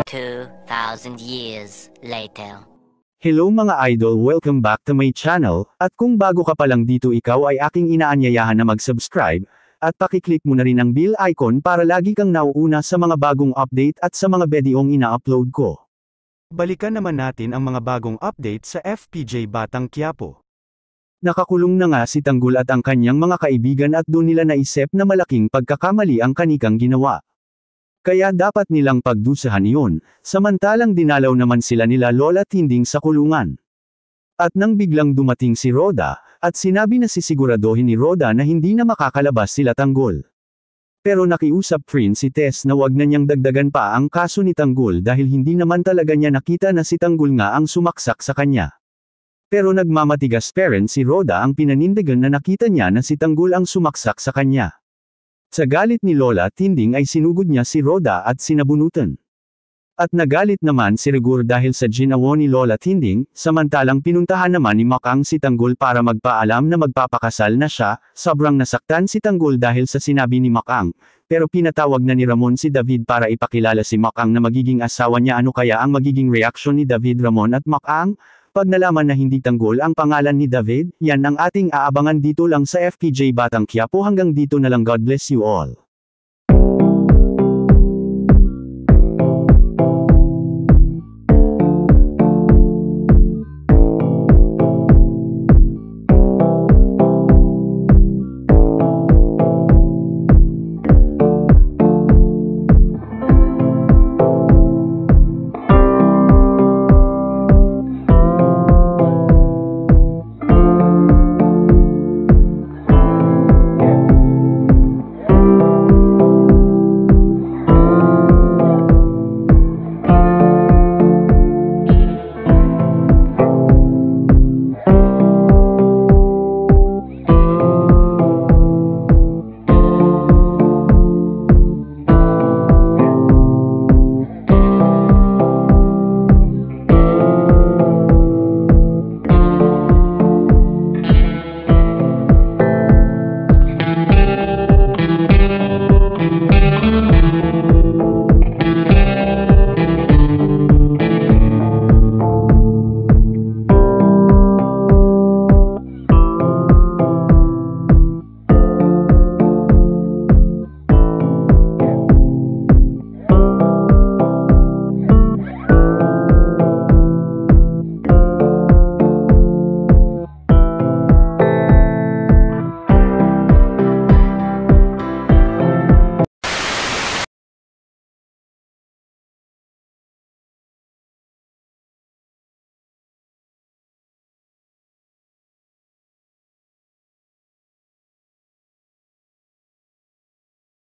2,000 years later. Hello mga idol, welcome back to my channel, at kung bago ka pa lang dito ikaw ay aking inaanyayahan na mag-subscribe, at pakiclick mo na rin ang bell icon para lagi kang nauuna sa mga bagong update at sa mga videong ina-upload ko. Balikan naman natin ang mga bagong update sa FPJ Batang Quiapo. Nakakulong na nga si Tanggol at ang kanyang mga kaibigan at doon nila naisip na malaking pagkakamali ang kanikang ginawa. Kaya dapat nilang pagdusahan iyon, samantalang dinalaw naman sila nila Lola Tinding sa kulungan. At nang biglang dumating si Roda, at sinabi na sisiguraduhin ni Roda na hindi na makakalabas sila Tanggol. Pero nakiusap rin si Tess na wag na niyang dagdagan pa ang kaso ni Tanggol dahil hindi naman talaga niya nakita na si Tanggol nga ang sumaksak sa kanya. Pero nagmamatigas pa rin si Roda ang pinanindigan na nakita niya na si Tanggol ang sumaksak sa kanya. Sa galit ni Lola Tinding ay sinugod niya si Roda at sinabunutan. At nagalit naman si Rigur dahil sa ginawa ni Lola Tinding, samantalang pinuntahan naman ni Makang si Tanggol para magpaalam na magpapakasal na siya. Sobrang nasaktan si Tanggol dahil sa sinabi ni Makang, pero pinatawag na ni Ramon si David para ipakilala si Makang na magiging asawa niya. Ano kaya ang magiging reaksyon ni David, Ramon at Makang? Pag nalaman na hindi Tanggol ang pangalan ni David, yan ang ating aabangan dito lang sa FPJ Batang Quiapo. Hanggang dito na lang, God bless you all.